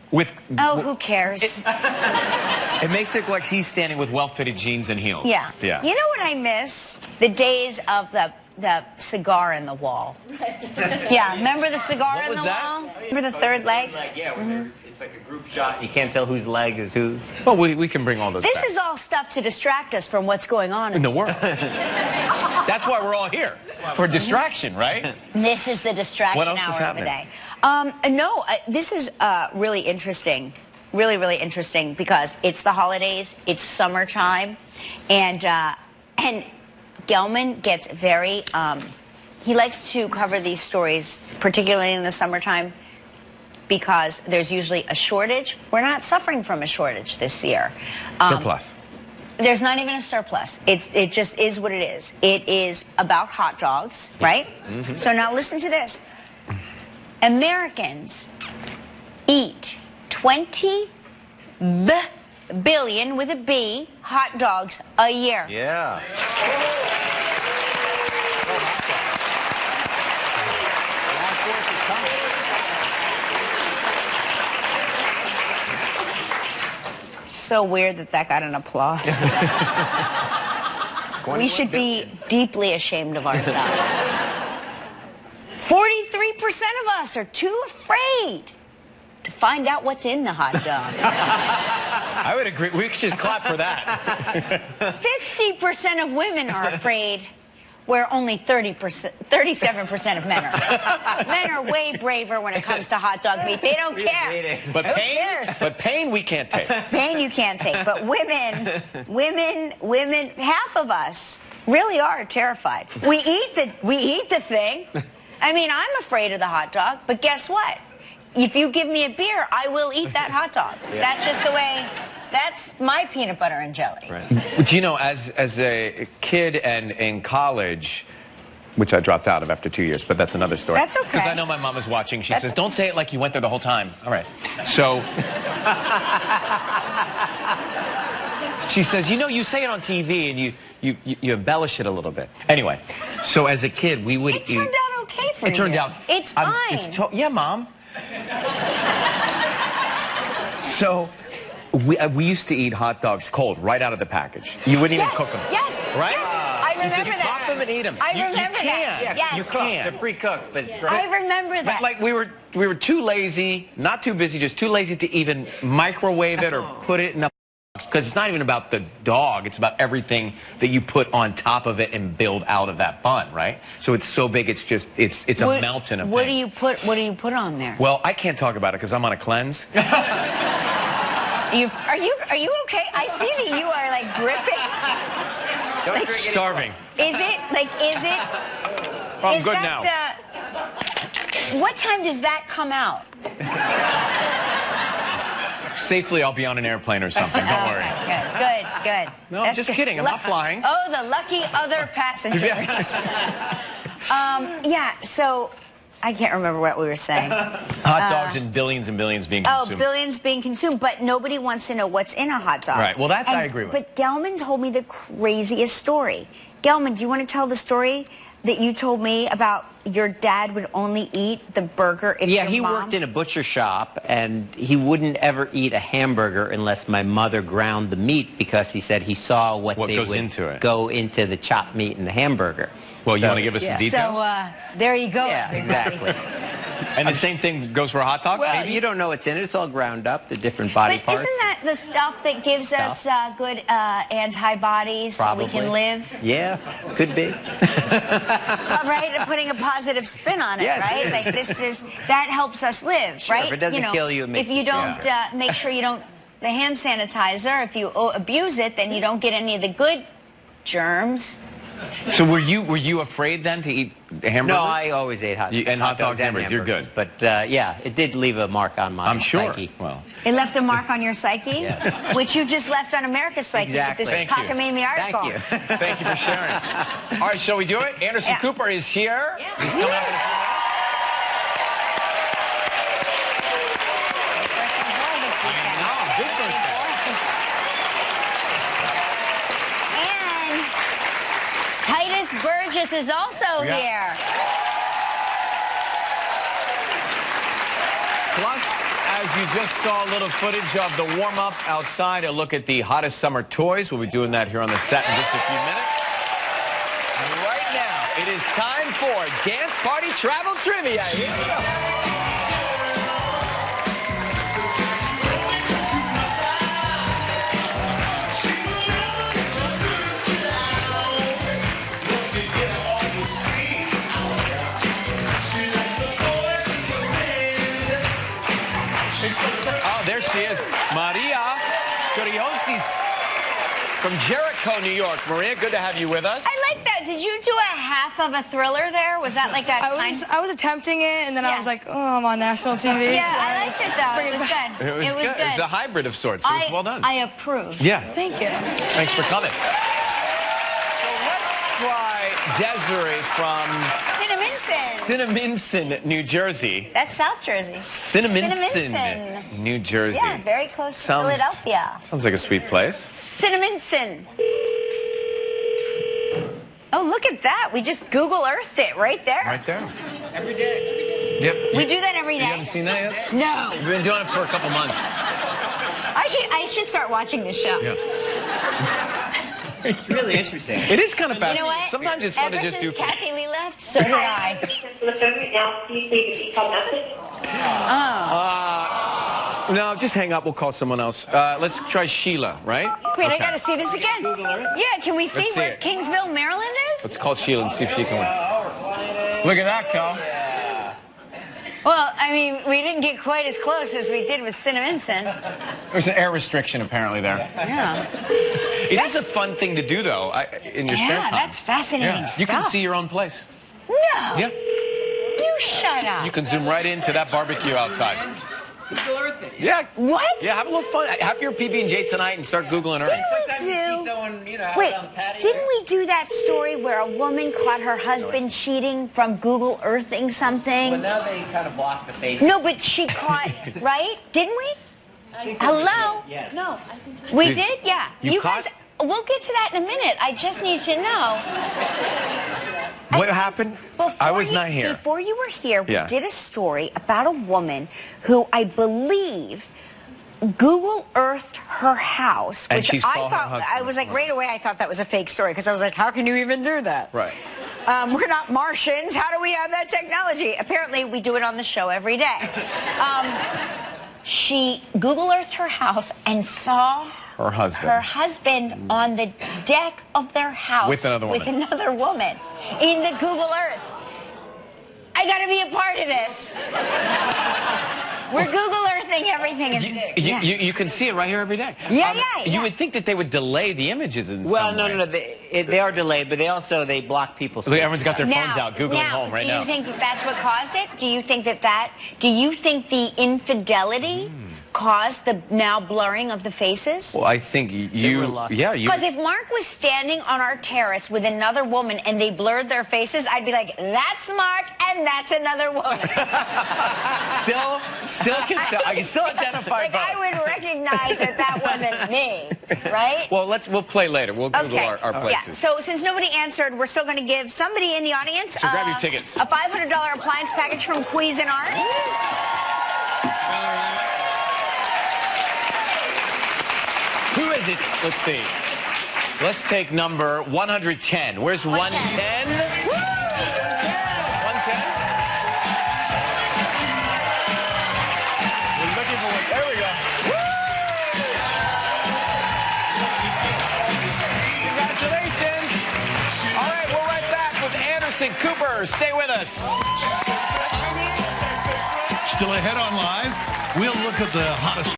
With Oh, who cares? it makes it look like he's standing with well-fitted jeans and heels. Yeah. Yeah. You know what I miss? The days of the cigar in the wall. Yeah, remember the cigar in the wall? Remember the third leg? Yeah, where it's like a group shot. You can't tell whose leg is whose. Well, we can bring all those This back. is all stuff to distract us from what's going on in the world. That's why we're all here. For distraction, right? This is the distraction What else is hour of the happening? day. This is really interesting. Really, really interesting because it's the holidays, it's summertime, and Gelman gets very, he likes to cover these stories, particularly in the summertime, because there's usually a shortage. We're not suffering from a shortage this year. Surplus. There's not even a surplus. It just is what it is. It is about hot dogs, right? Mm-hmm. So now listen to this. Americans eat 20 billion, with a B, hot dogs a year. Yeah. So weird that got an applause. We should be deeply ashamed of ourselves. 43% of us are too afraid to find out what's in the hot dog. I would agree. We should clap for that. 50% of women are afraid, where only 37% of men are. Men are way braver when it comes to hot dog meat. They don't care. But pain we can't take. Pain you can't take. But women, half of us really are terrified. We eat the thing. I mean, I'm afraid of the hot dog, but guess what? If you give me a beer, I will eat that hot dog. Yeah. That's just the way. That's my peanut butter and jelly. Right. But you know, as a kid and in college, which I dropped out of after 2 years, but that's another story. That's okay. Because I know my mom is watching. She says, "Don't say it like you went there the whole time." All right. So she says, "You know, you say it on TV and you embellish it a little bit." Anyway, so as a kid, we would eat. It turned out okay for you. It turned out. It's fine. Yeah, Mom. So. We used to eat hot dogs cold, right out of the package. You wouldn't even cook them. Yes, right? Yes, I remember you just that. pop them and eat them. I remember you that. Can. Yes. You can. They're pre-cooked, but it's great. I remember that. But like we were too lazy, not too busy, just too lazy to even microwave it or put it in a box. Because it's not even about the dog. It's about everything that you put on top of it and build out of that bun, right? So it's so big, it's just it's a mountain of What things. do you put on there? Well, I can't talk about it because I'm on a cleanse. Are you okay? I see that you are like gripping. Like starving. Is it? Oh, I'm good now. What time does that come out? Safely, I'll be on an airplane or something. Don't worry. Good. No, I'm just kidding. I'm not flying. Oh, the lucky other passengers. Yeah. So. I can't remember what we were saying. Hot dogs and billions being consumed. Oh, billions being consumed, but nobody wants to know what's in a hot dog. Right, well, I agree with. But Gelman told me the craziest story. Gelman, do you want to tell the story that you told me about your dad would only eat the burger if your mom... Yeah, he worked in a butcher shop, and he wouldn't ever eat a hamburger unless my mother ground the meat, because he said he saw what they goes would into it. go into the chopped meat in the hamburger. Well, you want to give us some details? So, there you go. Yeah, exactly. And the same thing goes for a hot dog? Well, maybe? you don't know what's in it. It's all ground up, the different body parts. Isn't that the stuff that gives us good antibodies so we can live? Yeah, could be. Right? Putting a positive spin on it, right? Like that helps us live, right? If it doesn't kill you, it makes if you you don't make sure you don't, the hand sanitizer, if you abuse it, then you don't get any of the good germs. So were you afraid then to eat hamburgers? No, I always ate hot dogs and hamburgers. You're good. But yeah, it did leave a mark on my psyche. Well, it left a mark on your psyche, which you just left on America's psyche with this cockamamie article. Thank you. Thank you for sharing. All right, shall we do it? Anderson Cooper is here. Yeah. He's coming up in a few minutes. Titus Burgess is also here. Plus, As you just saw a little footage of the warm-up outside, a look at the hottest summer toys. We'll be doing that here on the set in just a few minutes. And right now, it is time for Dance Party Travel Trivia. Here we go. Oh, there she is. Maria Curiosis from Jericho, New York. Maria, good to have you with us. I like that. Did you do a half of a Thriller there? Was that like a I was attempting it, and then I was like, oh, I'm on national TV. Yeah, so I liked it, though. It was good. It was good. It was a hybrid of sorts. It was well done. I approve. Yeah. Thank you. Thanks for coming. So let's try Desiree from Cinnaminson, New Jersey. That's South Jersey. Cinnaminson, New Jersey. Yeah, very close to Philadelphia. Sounds like a sweet place. Cinnaminson. Oh, look at that. We just Google Earthed it right there. Right there. Every day. Yep. We do that every day. You haven't seen that yet? No. We've been doing it for a couple months. I should start watching this show. Yeah. It's really interesting. It is kind of You fascinating. know what? Sometimes it's fun to just do. Ever since Kathy Lee left, so did I. No, just hang up. We'll call someone else. Let's try Sheila, right? Wait, I gotta see this again. Yeah, can we see Let's see where it. Kingsville, Maryland is? Let's call Sheila and see if she can win. Look at that, Cal. Well, I mean, we didn't get quite as close as we did with Cinnaminson. There's an air restriction apparently there. Yeah. It is a fun thing to do, though, in your spare Yeah, time. that's fascinating Yeah. stuff. You can see your own place. No. Yeah. You shut up. You can zoom right into that barbecue outside. Google Earth it. Yeah. What? Yeah, have a little fun. Have your PB&J tonight and start Googling Earth. Sometimes you do- see someone, out Wait, on the patio. didn't we do that story where a woman caught her husband cheating from Google Earthing something? Well, now they kind of block the face. No, but she caught, right? Didn't we? Hello? Yes. No. We Did- did? Yeah. you guys, caught- we'll get to that in a minute. I just need to know. What happened? I was not here. Before you were here, we Yeah. did a story about a woman who I believe Google Earthed her house, And which she saw I her thought, husband. I was like, right away, I thought that was a fake story because I was like, how can you even do that? Right. We're not Martians. How do we have that technology? Apparently, we do it on the show every day. She Google Earthed her house and saw Her husband. her husband on the deck of their house With another woman. with another woman in the Google Earth. I got to be a part of this. We're Google Earthing everything. You can see it right here every day. Yeah. You would think that they would delay the images in Well, some no, way. no, no. They are delayed, but they block people's Look, faces. everyone's got their phones out, Googling home right now. Do you think that's what caused it? Do you think do you think the infidelity caused the now blurring of the faces? Well, I think you, were lost. yeah, you. Because if Mark was standing on our terrace with another woman and they blurred their faces, I'd be like, that's Mark and that's another woman. still can tell. I can still identify Like, both. I would recognize that wasn't me, right? Well, we'll play later. We'll Google our places. Yeah. So since nobody answered, we're still going to give somebody in the audience So grab your tickets. a $500 appliance package from Cuisinart. Who is it? Let's see. Let's take number 110. Where's 110? 110? We're looking for one. There we go. Congratulations. All right, we're right back with Anderson Cooper. Stay with us. Still ahead on Live, we'll look at the hottest